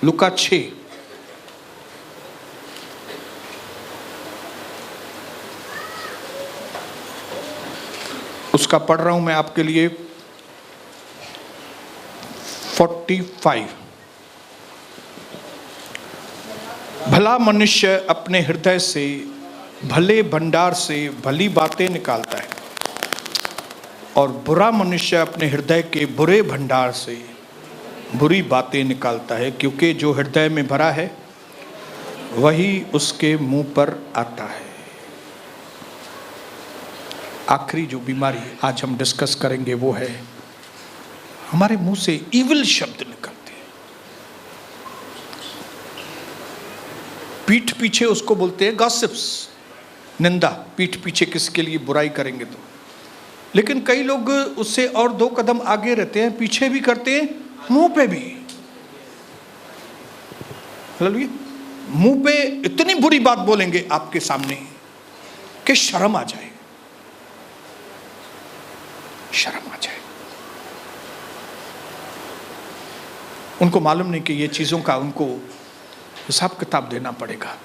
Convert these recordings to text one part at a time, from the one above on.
लूका 6 उसका पढ़ रहा हूं मैं आपके लिए 45। भला मनुष्य अपने हृदय से भले भंडार से भली बातें निकालता है, और बुरा मनुष्य अपने हृदय के बुरे भंडार से बुरी बातें निकालता है, क्योंकि जो हृदय में भरा है वही उसके मुंह पर आता है। आखिरी जो बीमारी आज हम डिस्कस करेंगे वो है हमारे मुंह से इविल शब्द निकलते हैं। पीठ पीछे उसको बोलते हैं गॉसिप्स, निंदा। पीठ पीछे किसके लिए बुराई करेंगे तो। लेकिन कई लोग उससे और 2 कदम आगे रहते हैं, पीछे भी करते हैं, मुंह पे भी। मुंह पे इतनी बुरी बात बोलेंगे आपके सामने कि शर्म आ जाए, शर्म आ जाए। उनको मालूम नहीं कि ये चीजों का उनको हिसाब किताब देना पड़ेगा।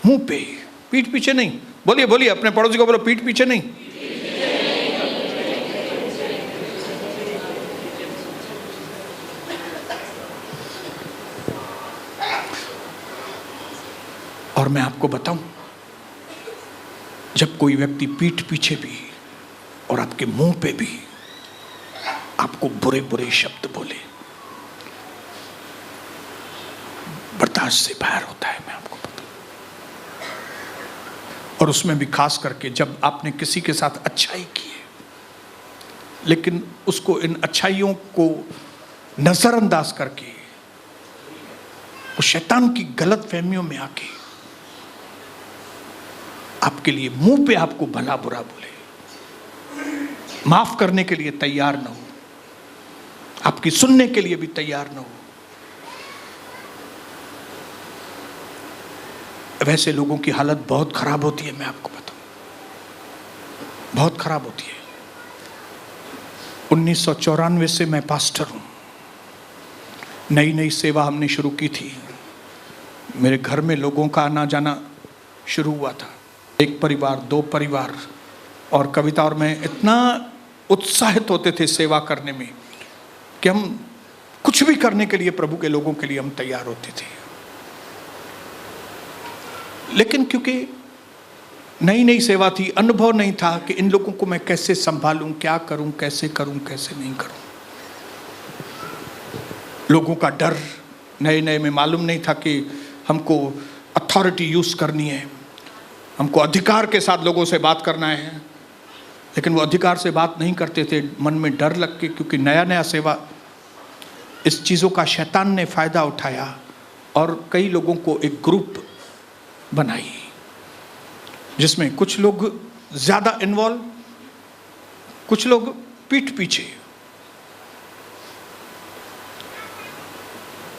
मुंह पे, पीठ पीछे नहीं। बोलिए बोलिए, अपने पड़ोसी को बोलो, पीठ पीछे नहीं। और मैं आपको बताऊं, जब कोई व्यक्ति पीठ पीछे भी और आपके मुंह पे भी आपको बुरे बुरे शब्द बोले, बर्दाश्त से बाहर होता है, मैं आपको बताऊं। और उसमें भी खास करके जब आपने किसी के साथ अच्छाई की है, लेकिन उसको इन अच्छाइयों को नजरअंदाज करके वो शैतान की गलत फहमियों में आके आपके लिए मुंह पे आपको भला बुरा बोले, माफ करने के लिए तैयार ना हो, आपकी सुनने के लिए भी तैयार ना हो, वैसे लोगों की हालत बहुत खराब होती है। मैं आपको बताऊं, बहुत खराब होती है। 1994 से मैं पास्टर हूं। नई नई सेवा हमने शुरू की थी। मेरे घर में लोगों का आना जाना शुरू हुआ था। 1 परिवार, 2 परिवार, और कविता और मैं इतना उत्साहित होते थे सेवा करने में कि हम कुछ भी करने के लिए, प्रभु के लोगों के लिए हम तैयार होते थे। लेकिन क्योंकि नई नई सेवा थी, अनुभव नहीं था कि इन लोगों को मैं कैसे संभालूं, क्या करूं, कैसे नहीं करूं। लोगों का डर, नए नए में मालूम नहीं था कि हमको अथॉरिटी यूज करनी है, हमको अधिकार के साथ लोगों से बात करना है। लेकिन वो अधिकार से बात नहीं करते थे, मन में डर लग के, क्योंकि नया नया सेवा, इस चीज़ों का शैतान ने फायदा उठाया और कई लोगों को एक ग्रुप बनाई जिसमें कुछ लोग ज्यादा इन्वॉल्व, कुछ लोग पीठ पीछे।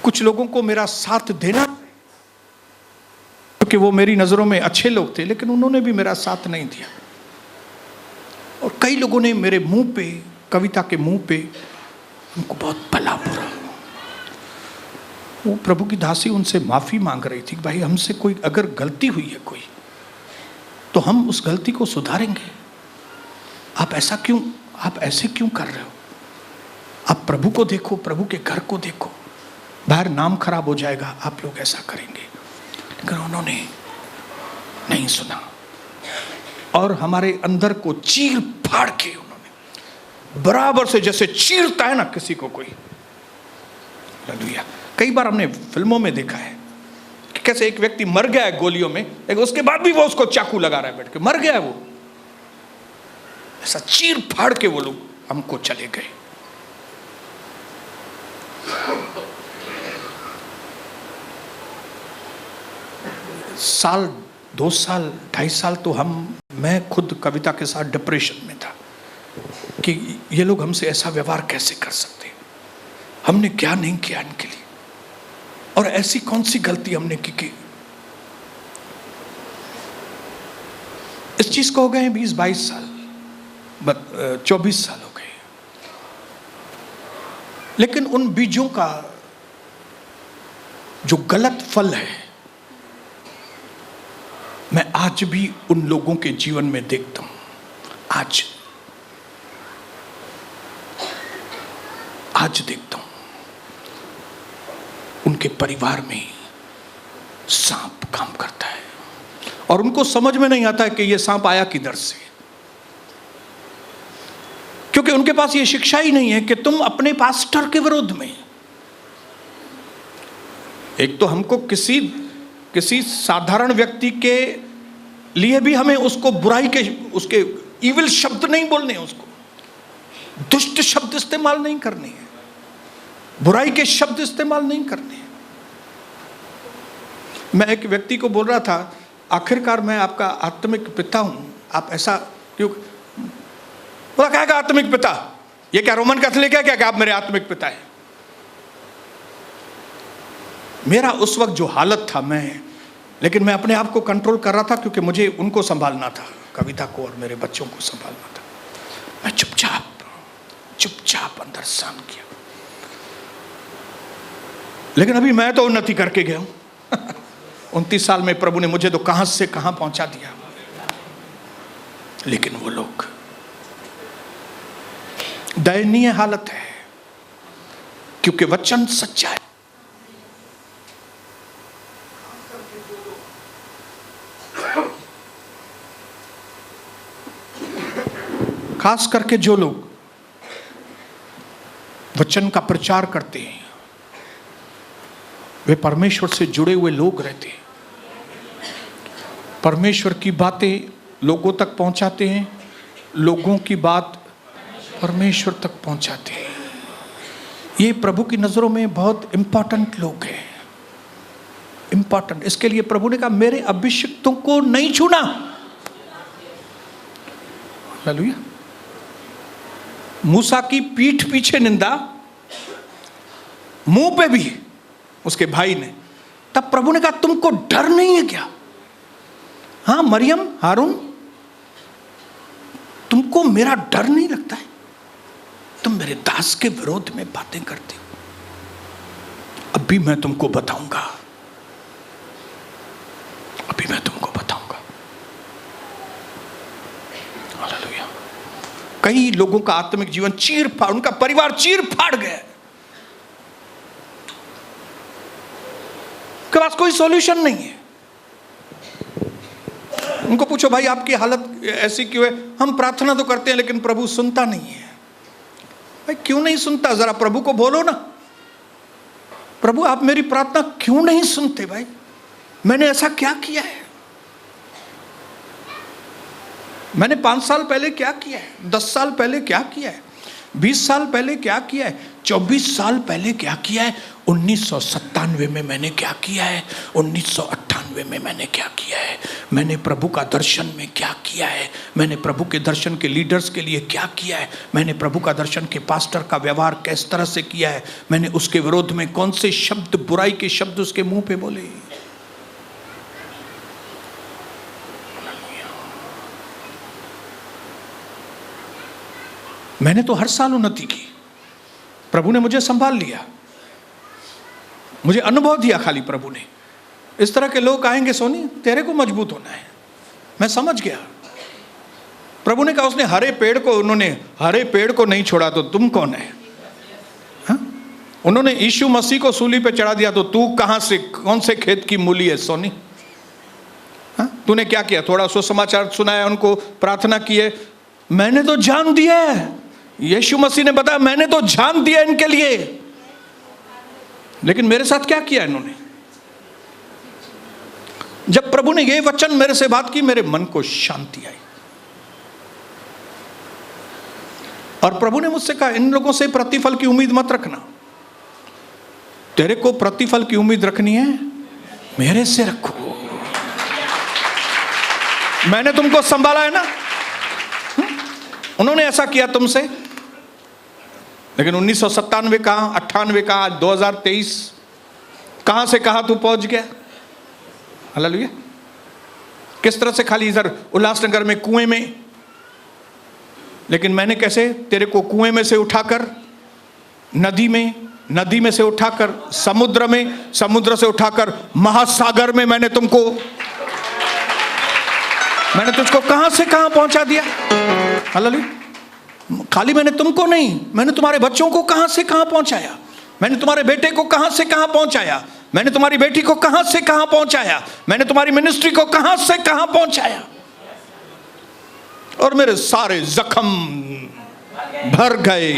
कुछ लोगों को मेरा साथ देना, क्योंकि वो मेरी नजरों में अच्छे लोग थे, लेकिन उन्होंने भी मेरा साथ नहीं दिया। और कई लोगों ने मेरे मुंह पे, कविता के मुंह पे, उनको बहुत भला बुरा। वो प्रभु की दासी उनसे माफी मांग रही थी, भाई हमसे कोई अगर गलती हुई है कोई, तो हम उस गलती को सुधारेंगे। आप ऐसे क्यों कर रहे हो? आप प्रभु को देखो, प्रभु के घर को देखो, बाहर नाम खराब हो जाएगा, आप लोग ऐसा करेंगे। लेकिन उन्होंने नहीं सुना और हमारे अंदर को चीर फाड़ के उन्होंने बराबर से, जैसे चीरता है ना किसी को कोई। हालेलुया। कई बार हमने फिल्मों में देखा है कि कैसे एक व्यक्ति मर गया है गोलियों में, लेकिन उसके बाद भी वो उसको चाकू लगा रहा है बैठ के, मर गया है वो। ऐसा चीर फाड़ के वो लोग हमको चले गए। साल, 2 साल, 2.5 साल तो मैं खुद कविता के साथ डिप्रेशन में था कि ये लोग हमसे ऐसा व्यवहार कैसे कर सकते हैं, हमने क्या नहीं किया इनके लिए, और ऐसी कौन सी गलती हमने की। इस चीज को हो गए 20-22 साल, 24 साल हो गए। लेकिन उन बीजों का जो गलत फल है, मैं आज भी उन लोगों के जीवन में देखता हूं। आज देखता हूं उनके परिवार में सांप काम करता है और उनको समझ में नहीं आता है कि यह सांप आया किधर से, क्योंकि उनके पास यह शिक्षा ही नहीं है कि तुम अपने पास्टर के विरोध में। एक तो हमको किसी साधारण व्यक्ति के लिए भी हमें उसको बुराई के, उसके इविल शब्द नहीं बोलने, उसको दुष्ट शब्द इस्तेमाल नहीं करने हैं, बुराई के शब्द इस्तेमाल नहीं करने हैं। मैं एक व्यक्ति को बोल रहा था, आखिरकार मैं आपका आत्मिक पिता हूं, आप ऐसा क्यों? बोला क्या आत्मिक पिता? ये क्या रोमन कैथोलिक है क्या आप मेरे आत्मिक पिता है? मेरा उस वक्त जो हालत था, लेकिन मैं अपने आप को कंट्रोल कर रहा था, क्योंकि मुझे उनको संभालना था, कविता को और मेरे बच्चों को संभालना था। मैं चुपचाप अंदर सहन किया। लेकिन अभी मैं तो उन्नति करके गया हूं। 29 साल में प्रभु ने मुझे तो कहां से कहां पहुंचा दिया। लेकिन वो लोग, दयनीय हालत है, क्योंकि वचन सच्चा है। खास करके जो लोग वचन का प्रचार करते हैं, वे परमेश्वर से जुड़े हुए लोग रहते हैं, परमेश्वर की बातें लोगों तक पहुंचाते हैं, लोगों की बात परमेश्वर तक पहुंचाते हैं। ये प्रभु की नजरों में बहुत इंपॉर्टेंट लोग हैं, इंपॉर्टेंट। इसके लिए प्रभु ने कहा, मेरे अभिषिक्तों को नहीं छूना। हालेलुया। मूसा की पीठ पीछे निंदा, मुंह पे भी उसके भाई ने। तब प्रभु ने कहा, तुमको डर नहीं है क्या? हाँ मरियम, हारून, तुमको मेरा डर नहीं लगता है? तुम मेरे दास के विरोध में बातें करते हो। अभी मैं तुमको बताऊंगा, अभी मैं तुमको बताऊंगा। हालेलुया। कई लोगों का आत्मिक जीवन चीर फाड़, उनका परिवार चीर फाड़ गया, के पास कोई सॉल्यूशन नहीं है। उनको पूछो, भाई आपकी हालत ऐसी क्यों है? हम प्रार्थना तो करते हैं लेकिन प्रभु सुनता नहीं है। भाई क्यों नहीं सुनता? जरा प्रभु को बोलो ना, प्रभु आप मेरी प्रार्थना क्यों नहीं सुनते? भाई मैंने ऐसा क्या किया है? मैंने 5 साल पहले क्या किया है? 10 साल पहले क्या किया है? 20 साल पहले क्या किया है? 24 साल पहले क्या किया है? 1997 में मैंने क्या किया है? 1998 में मैंने क्या किया है? मैंने प्रभु का दर्शन में क्या किया है? मैंने प्रभु के दर्शन के लीडर्स के लिए क्या किया है? मैंने प्रभु का दर्शन के पास्टर का व्यवहार किस तरह से किया है? मैंने उसके विरोध में कौन से शब्द, बुराई के शब्द उसके मुंह पे बोले? मैंने तो हर साल उन्नति की, प्रभु ने मुझे संभाल लिया, मुझे अनुभव दिया खाली प्रभु ने। इस तरह के लोग आएंगे, सोनी तेरे को मजबूत होना है। मैं समझ गया। प्रभु ने कहा, उसने हरे पेड़ को, उन्होंने हरे पेड़ को नहीं छोड़ा तो तुम कौन है? हा? उन्होंने यीशु मसीह को सूली पे चढ़ा दिया तो तू कहां से, कौन से खेत की मूली है सोनी? हा? तूने क्या किया? थोड़ा सुसमाचार सुनाया, उनको प्रार्थना की है। मैंने तो जान दिया है, यीशु मसीह ने बताया, मैंने तो जान दिया इनके लिए। लेकिन मेरे साथ क्या किया इन्होंने? जब प्रभु ने ये वचन मेरे से बात की, मेरे मन को शांति आई। और प्रभु ने मुझसे कहा, इन लोगों से प्रतिफल की उम्मीद मत रखना, तेरे को प्रतिफल की उम्मीद रखनी है मेरे से रखो। मैंने तुमको संभाला है ना। उन्होंने ऐसा किया तुमसे, लेकिन 1997 कहां, 98 कहां, 2023 कहां से कहां तू पहुंच गया? हालेलुया। किस तरह से खाली इधर उल्लासनगर में कुएं में, लेकिन मैंने कैसे तेरे को कुएं में से उठाकर नदी में नदी में से उठाकर समुद्र में, समुद्र से उठाकर महासागर में मैंने तुझको कहां से कहां पहुंचा दिया। हालेलुया। खाली मैंने तुमको नहीं, मैंने तुम्हारे बच्चों को कहां से कहां पहुंचाया, मैंने तुम्हारे बेटे को कहां से कहां पहुंचाया, मैंने तुम्हारी बेटी को कहां से कहां पहुंचाया, मैंने तुम्हारी मिनिस्ट्री को कहां से कहां पहुंचाया, और मेरे सारे जख्म भर गए।